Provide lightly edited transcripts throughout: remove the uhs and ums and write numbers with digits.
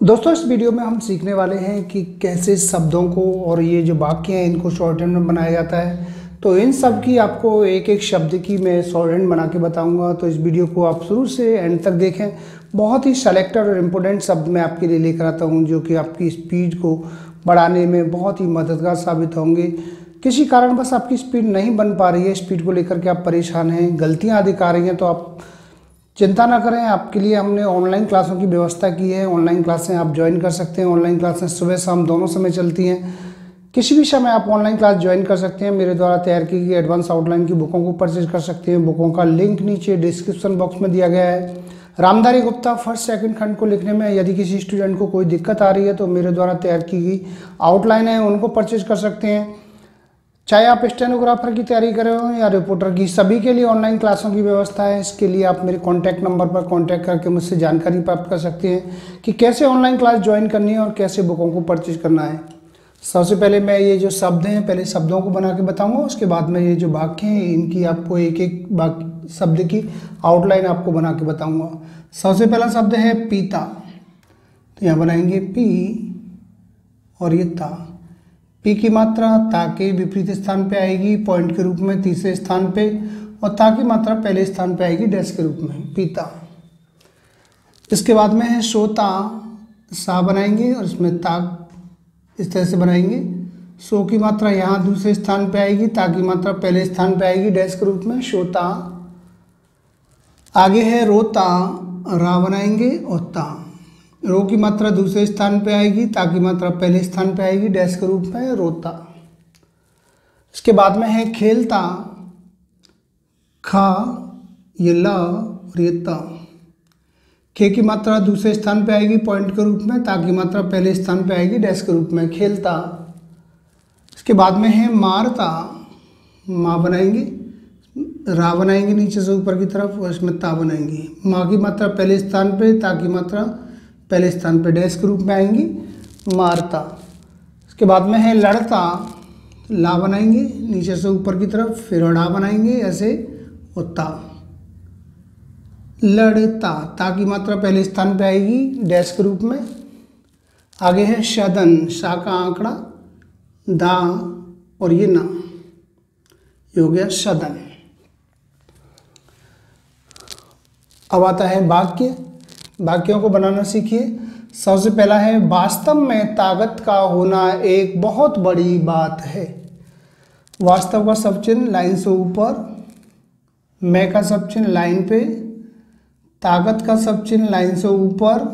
दोस्तों इस वीडियो में हम सीखने वाले हैं कि कैसे शब्दों को और ये जो वाक्य हैं इनको शॉर्टहैंड में बनाया जाता है। तो इन सब की आपको एक एक शब्द की मैं शॉर्टहैंड बना के बताऊंगा। तो इस वीडियो को आप शुरू से एंड तक देखें। बहुत ही सेलेक्टेड और इम्पोर्टेंट शब्द मैं आपके लिए लेकर आता हूँ जो कि आपकी स्पीड को बढ़ाने में बहुत ही मददगार साबित होंगे। किसी कारणवश आपकी स्पीड नहीं बन पा रही है, स्पीड को लेकर के आप परेशान हैं, गलतियाँ अधिक आ रही हैं, तो आप चिंता ना करें। आपके लिए हमने ऑनलाइन क्लासों की व्यवस्था की है। ऑनलाइन क्लासें आप ज्वाइन कर सकते हैं। ऑनलाइन क्लासें सुबह शाम दोनों समय चलती हैं। किसी भी समय आप ऑनलाइन क्लास ज्वाइन कर सकते हैं। मेरे द्वारा तैयार की गई एडवांस आउटलाइन की बुकों को परचेज कर सकते हैं। बुकों का लिंक नीचे डिस्क्रिप्शन बॉक्स में दिया गया है। रामधारी गुप्ता फर्स्ट सेकंड खंड को लिखने में यदि किसी स्टूडेंट को कोई दिक्कत आ रही है तो मेरे द्वारा तैयार की गई आउटलाइन है उनको परचेज कर सकते हैं। चाहे आप स्टेनोग्राफर की तैयारी कर रहे हो या रिपोर्टर की, सभी के लिए ऑनलाइन क्लासों की व्यवस्था है। इसके लिए आप मेरे कॉन्टैक्ट नंबर पर कॉन्टैक्ट करके मुझसे जानकारी प्राप्त कर सकते हैं कि कैसे ऑनलाइन क्लास ज्वाइन करनी है और कैसे बुकों को परचेज करना है। सबसे पहले मैं ये जो शब्द हैं पहले शब्दों को बना के बताऊंगा, उसके बाद में ये जो वाक्य हैं इनकी आपको एक एक वाक्य शब्द की आउटलाइन आपको बना के बताऊँगा। सबसे पहला शब्द है पीता, तो यहाँ बनाएंगे पी और ये ता। पी की मात्रा ता के विपरीत स्थान पे आएगी पॉइंट के रूप में तीसरे स्थान पे, और ता की मात्रा पहले स्थान पे आएगी डैश के रूप में, पीता। इसके बाद में है सोता, सा बनाएंगे और इसमें ता इस तरह से बनाएंगे। सो की मात्रा यहाँ दूसरे स्थान पे आएगी, ता की मात्रा पहले स्थान पे आएगी डैश के रूप में, सोता। आगे है रोता, रा बनाएंगे और ता। रो की मात्रा दूसरे स्थान पे आएगी, ता की मात्रा पहले स्थान पे आएगी डैश के रूप में, रोता। इसके बाद में है खेलता, खा ये ला और ये ता। खे की मात्रा दूसरे स्थान पे आएगी पॉइंट के रूप में, ता की मात्रा पहले स्थान पे आएगी डैश के रूप में, खेलता। इसके बाद में है मारता, माँ बनाएंगे, रा बनाएंगे नीचे से ऊपर की तरफ और इसमें ता बनाएंगे। माँ की मात्रा पहले स्थान पे, ता की मात्रा पहले स्थान पे डैश के रूप में आएंगी, मारता। इसके बाद में है लड़ता, ला बनाएंगे नीचे से ऊपर की तरफ, फिर ड़ा बनाएंगे ऐसे और ता, लड़ता। ता की मात्रा पहले स्थान पे आएगी डैश के रूप में। आगे है सदन, सा का आंकड़ा, दा और ये ना, ये हो गया सदन। अब आता है वाक्य। वाक्यों को बनाना सीखिए। सबसे पहला है वास्तव में ताकत का होना एक बहुत बड़ी बात है। वास्तव का सब चिन्ह लाइन से ऊपर, मैं का सब चिन्ह लाइन पे, ताकत का सब चिन्ह लाइन से ऊपर,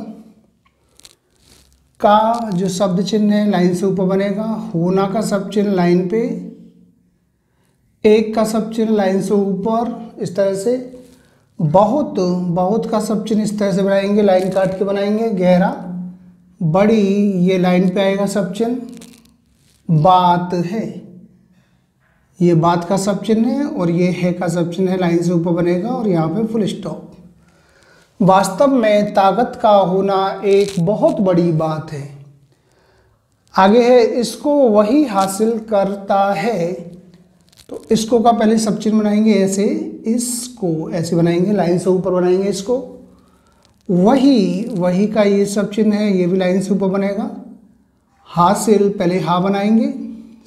का जो शब्द चिन्ह है लाइन से ऊपर बनेगा, होना का सब चिन्ह लाइन पे, एक का सब चिन्ह लाइन से ऊपर इस तरह से, बहुत बहुत का सब चिन्ह इस तरह से बनाएंगे, लाइन काट के बनाएंगे, गहरा, बड़ी ये लाइन पे आएगा सब चिन्ह, बात है ये बात का सब चिन्ह है और ये है का सब चिन्ह है लाइन से ऊपर बनेगा और यहाँ पे फुल स्टॉप। वास्तव में ताकत का होना एक बहुत बड़ी बात है। आगे है इसको वही हासिल करता है, तो इसको का पहले सब चिन्ह बनाएंगे ऐसे, इसको ऐसे बनाएंगे लाइन से ऊपर बनाएंगे इसको। वही का ये सब चिन्ह है, ये भी लाइन से ऊपर बनेगा। हासिल पहले हा बनाएंगे,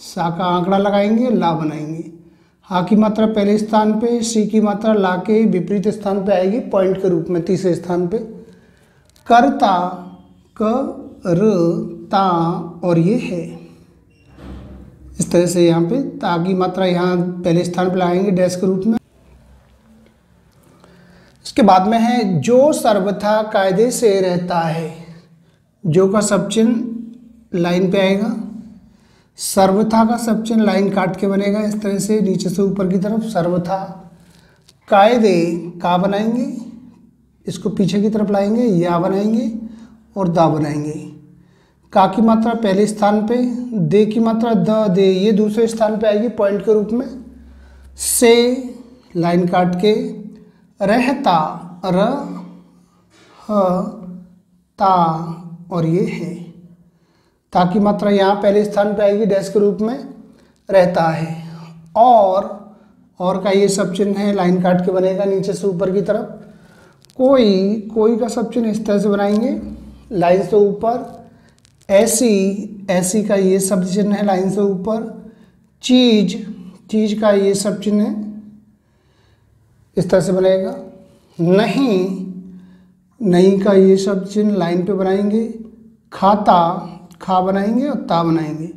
सा का आंकड़ा लगाएंगे, ला बनाएंगे। हा की मात्रा पहले स्थान पे, सी की मात्रा ला के विपरीत स्थान पे आएगी पॉइंट के रूप में तीसरे स्थान पे। करता, क र ता और ये है इस तरह से, यहाँ पे ता की मात्रा यहाँ पहले स्थान पर लाएंगे डैश के रूप में। इसके बाद में है जो सर्वथा कायदे से रहता है, जो का सब चिन्ह लाइन पे आएगा, सर्वथा का सब चिन्ह लाइन काट के बनेगा इस तरह से नीचे से ऊपर की तरफ, सर्वथा। कायदे का बनाएंगे, इसको पीछे की तरफ लाएंगे, या बनाएंगे और दा बनाएंगे। का की मात्रा पहले स्थान पे, दे की मात्रा द दे ये दूसरे स्थान पे आएगी पॉइंट के रूप में, से लाइन काट के, रहता, र ह ता और ये है, ता की मात्रा यहाँ पहले स्थान पे आएगी डैश के रूप में, रहता है। और का ये सब चिन्ह है लाइन काट के बनेगा नीचे से ऊपर की तरफ। कोई का सब चिन्ह इस तरह से बनाएंगे, लाइन से ऊपर, ऐसी, ऐसी का ये शब्द चिन्ह है लाइन से ऊपर, चीज, चीज का ये शब्द चिन्ह है, इस तरह से बनेगा। नहीं, नहीं का ये शब्द चिन्ह लाइन पे बनाएंगे। खाता, खा बनाएंगे और ता बनाएंगे।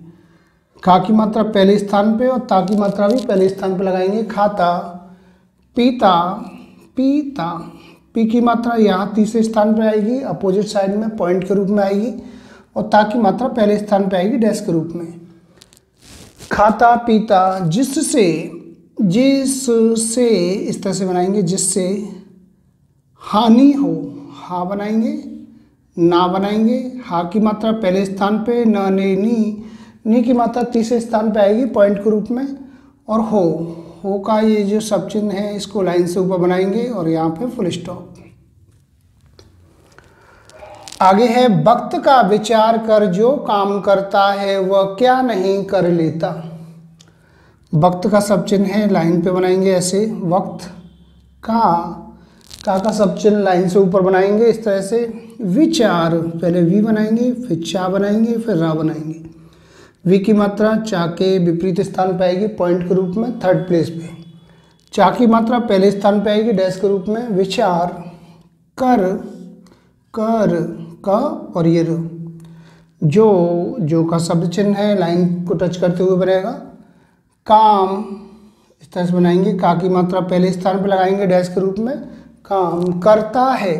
खा की मात्रा पहले स्थान पे और ता की मात्रा भी पहले स्थान पे लगाएंगे, खाता। पीता, पीता, पी की मात्रा यहाँ तीसरे स्थान पे आएगी, अपोजिट साइड में पॉइंट के रूप में आएगी, और ता की मात्रा पहले स्थान पे आएगी डैश के रूप में। खाता पीता, जिससे, जिससे इस तरह से बनाएंगे, जिससे हानि हो, हा बनाएंगे, ना बनाएंगे। हा की मात्रा पहले स्थान पे, न ने नी की मात्रा तीसरे स्थान पे आएगी पॉइंट के रूप में, और हो का ये जो सब चिन्ह है इसको लाइन से ऊपर बनाएंगे और यहाँ पे फुल स्टॉप। आगे है वक्त का विचार कर जो काम करता है वह क्या नहीं कर लेता। वक्त का सब चिन्ह है लाइन पे बनाएंगे ऐसे, वक्त का सब चिन्ह लाइन से ऊपर बनाएंगे इस तरह से। विचार, पहले वी बनाएंगे, फिर चा बनाएंगे, फिर रा बनाएंगे। वी की मात्रा चा के विपरीत स्थान पे आएगी पॉइंट के रूप में, थर्ड प्लेस पे। चा की मात्रा पहले स्थान पे आएगी डैश के रूप में। विचार, कर, कर का और ये र, जो का शब्द चिन्ह है लाइन को टच करते हुए बनेगा। काम, इस तरह से बनाएंगे, का की मात्रा पहले स्थान पे लगाएंगे डैश के रूप में। काम करता है,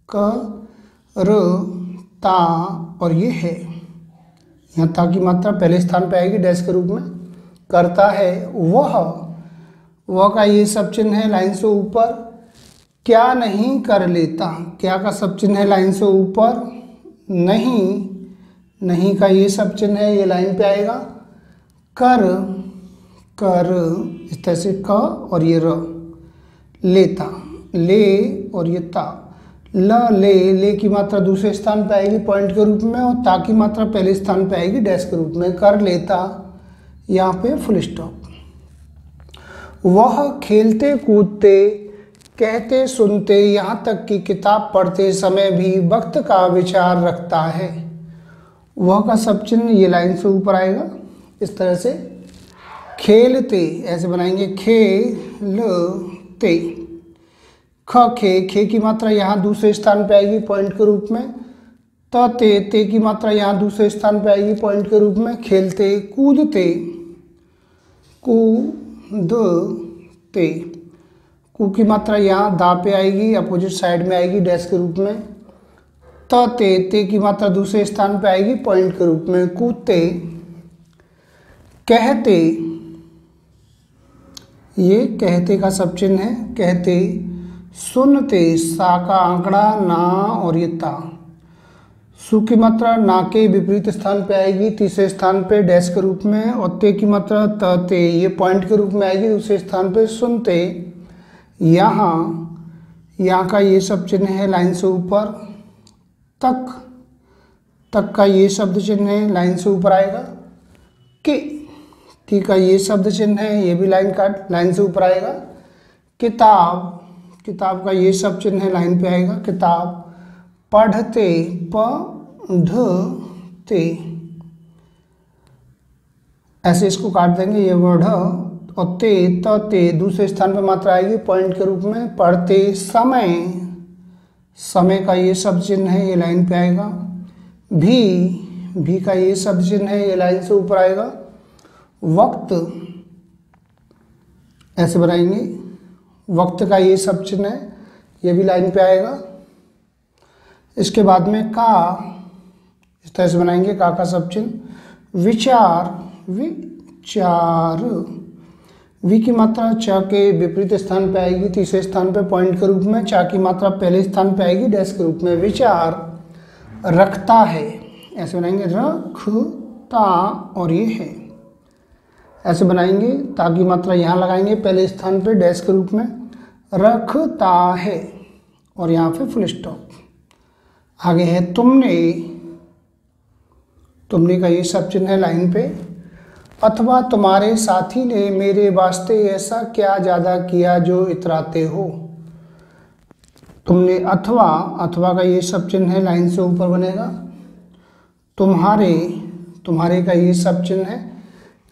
क र ता और ये है, यहाँ ता की मात्रा पहले स्थान पे आएगी डैश के रूप में। करता है, वह का ये सब चिन्ह है लाइन से ऊपर। क्या नहीं कर लेता, क्या का सब चिन्ह है लाइन से ऊपर। नहीं का ये सब चिन्ह है, ये लाइन पे आएगा। कर इस तरह से क और ये र। लेता, ले और ये ता। ले की मात्रा दूसरे स्थान पे आएगी पॉइंट के रूप में, और ता की मात्रा पहले स्थान पे आएगी डैश के रूप में। कर लेता, यहाँ पे फुल स्टॉप। वह खेलते कूदते, कहते सुनते, यहाँ तक कि किताब पढ़ते समय भी वक्त का विचार रखता है। वह का सब चिन्ह ये लाइन से ऊपर आएगा इस तरह से। खेलते ऐसे बनाएंगे, खेलते। खे की मात्रा यहाँ दूसरे स्थान पे आएगी पॉइंट के रूप में। ते की मात्रा यहाँ दूसरे स्थान पे आएगी पॉइंट के रूप में। खेलते, कूदते, कूदते। कू की मात्रा यहाँ दा पे आएगी, अपोजिट साइड में आएगी डैश के रूप में। ते की मात्रा दूसरे स्थान पे आएगी पॉइंट के रूप में। कूदते। कहते, ये कहते का सब चिन्ह है, कहते। सुनते, सा का आंकड़ा, ना और ये ता। सु की मात्रा ना के विपरीत स्थान पे आएगी तीसरे स्थान पे डैश के रूप में, और ते की मात्रा ते ये पॉइंट के रूप में आएगी दूसरे स्थान पे। सुनते, यहाँ का ये सब चिन्ह है लाइन से ऊपर। तक का ये शब्द चिन्ह है लाइन से ऊपर आएगा। की का ये शब्द चिन्ह है, ये भी लाइन से ऊपर आएगा। किताब का ये सब चिन्ह है लाइन पे आएगा। किताब। पढ़ते, पढ़ते, ऐसे इसको काट देंगे, ये वर्ड और ते दूसरे स्थान पे मात्रा आएगी पॉइंट के रूप में। पढ़ते समय का ये शब्द चिन्ह है, ये लाइन पे आएगा। भी का ये शब्द चिन्ह है, ये लाइन से ऊपर आएगा। वक्त, ऐसे बनाएंगे, वक्त का ये सब चिन्ह है, ये भी लाइन पे आएगा। इसके बाद में का, इस तरह से बनाएंगे, का सब चिन्ह। विचार, वी की मात्रा चा के विपरीत स्थान पे आएगी तीसरे स्थान पे पॉइंट के रूप में। चा की मात्रा पहले स्थान पे आएगी डैश के रूप में। विचार। रखता है, ऐसे बनाएंगे, रखता और ये है, ऐसे बनाएंगे। ता की मात्रा यहाँ लगाएंगे पहले स्थान पे डैश के रूप में। रखता है और यहाँ पे फुल स्टॉप। आगे है तुमने का ये सब चिन्ह है लाइन पे। अथवा तुम्हारे साथी ने मेरे वास्ते ऐसा क्या ज़्यादा किया जो इतराते हो। तुमने अथवा, अथवा का ये सब चिन्ह है, लाइन से ऊपर बनेगा। तुम्हारे, तुम्हारे का ये सब चिन्ह है,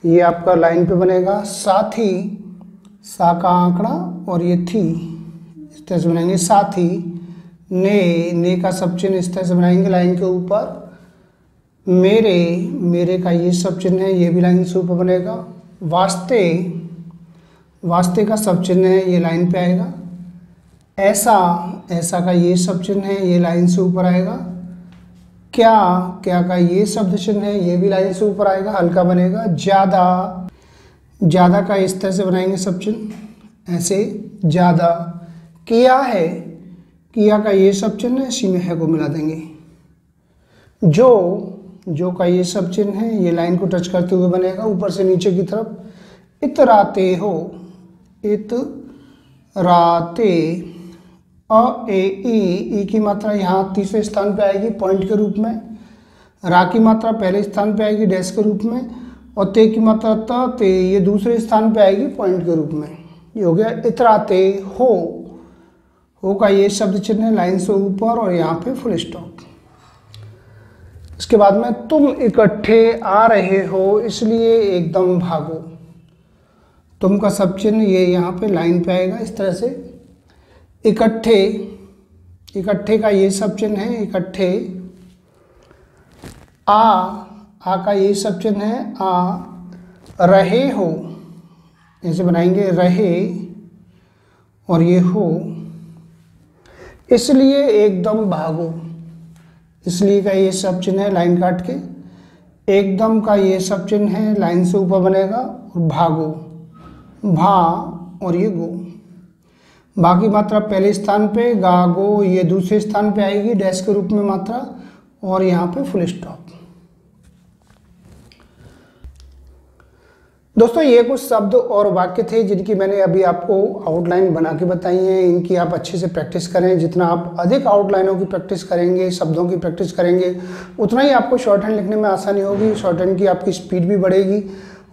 ये आपका लाइन पे बनेगा। साथी, सा का आंकड़ा और ये थी, इस तरह से बनाएंगे। साथी, ने, ने का सब चिन्ह इस तरह से बनाएंगे लाइन के ऊपर। मेरे, मेरे का ये सब चिन्ह है, ये भी लाइन से ऊपर बनेगा। वास्ते, वास्ते का सब चिन्ह है, ये लाइन पे आएगा। ऐसा, ऐसा का ये सब चिन्ह है, ये लाइन से ऊपर आएगा। क्या, क्या का ये शब्द चिन्ह है, ये भी लाइन से ऊपर आएगा, हल्का बनेगा। ज़्यादा, ज़्यादा का इस तरह से बनाएंगे सब चिन्ह, ऐसे ज़्यादा। किया है, किया का ये सब चिन्ह है, इसी में है को मिला देंगे। जो, जो का ये सब चिन्ह है, ये लाइन को टच करते हुए बनेगा ऊपर से नीचे की तरफ। इतराते हो, इतराते, अ ए ई की मात्रा यहाँ तीसरे स्थान पे आएगी पॉइंट के रूप में। रा की मात्रा पहले स्थान पे आएगी डैश के रूप में, और ते की मात्रा त ते ये दूसरे स्थान पे आएगी पॉइंट के रूप में। ये हो गया इतराते हो। हो का ये शब्द चिन्ह है, लाइन से ऊपर और यहाँ पे फुल स्टॉप। इसके बाद में तुम इकट्ठे आ रहे हो इसलिए एकदम भागो। तुम का सब चिन्ह ये यहाँ पे लाइन पे आएगा इस तरह से। इकट्ठे, इकट्ठे का ये सब चिन्ह है, इकट्ठे। आ का ये सब चिन्ह है, आ। रहे हो, ऐसे बनाएंगे, रहे और ये हो। इसलिए एकदम भागो, इसलिए का ये सब चिन्ह है, लाइन काट के। एकदम का ये सब चिन्ह है, लाइन से ऊपर बनेगा, और भागो, भा और ये गो। बाकी मात्रा पहले स्थान पे, गा गो ये दूसरे स्थान पे आएगी डैश के रूप में मात्रा, और यहाँ पे फुल स्टॉप। दोस्तों ये कुछ शब्द और वाक्य थे जिनकी मैंने अभी आपको आउटलाइन बना के बताई है। इनकी आप अच्छे से प्रैक्टिस करें। जितना आप अधिक आउटलाइनों की प्रैक्टिस करेंगे, शब्दों की प्रैक्टिस करेंगे, उतना ही आपको शॉर्ट हैंड लिखने में आसानी होगी। शॉर्ट हैंड की आपकी स्पीड भी बढ़ेगी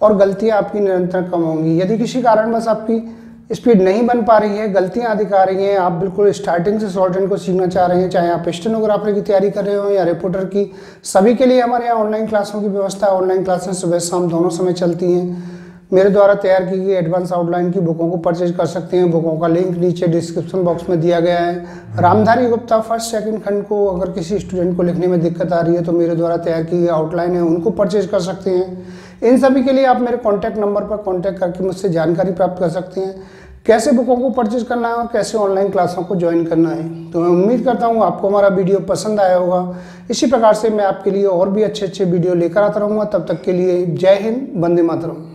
और गलतियाँ आपकी निरंतर कम होंगी। यदि किसी कारणवश आपकी स्पीड नहीं बन पा रही है, गलतियां अधिक आ रही हैं, आप बिल्कुल स्टार्टिंग से शॉर्ट हैंड को सीखना चाह रहे हैं, चाहे आप स्टेनोग्राफर की तैयारी कर रहे हो या रिपोर्टर की, सभी के लिए हमारे यहाँ ऑनलाइन क्लासों की व्यवस्था है। ऑनलाइन क्लासेस सुबह शाम दोनों समय चलती हैं। मेरे द्वारा तैयार की गई एडवांस आउटलाइन की बुकों को परचेज कर सकते हैं। बुकों का लिंक नीचे डिस्क्रिप्शन बॉक्स में दिया गया है। रामधारी गुप्ता फर्स्ट सेकंड खंड को अगर किसी स्टूडेंट को लिखने में दिक्कत आ रही है तो मेरे द्वारा तैयार की गई आउटलाइन है, उनको परचेज कर सकते हैं। इन सभी के लिए आप मेरे कॉन्टैक्ट नंबर पर कॉन्टैक्ट करके मुझसे जानकारी प्राप्त कर सकते हैं, कैसे बुकों को परचेज करना है और कैसे ऑनलाइन क्लासों को ज्वाइन करना है। तो मैं उम्मीद करता हूँ आपको हमारा वीडियो पसंद आया होगा। इसी प्रकार से मैं आपके लिए और भी अच्छे अच्छे वीडियो लेकर आता रहूँगा। तब तक के लिए जय हिंद, वंदे मातरम।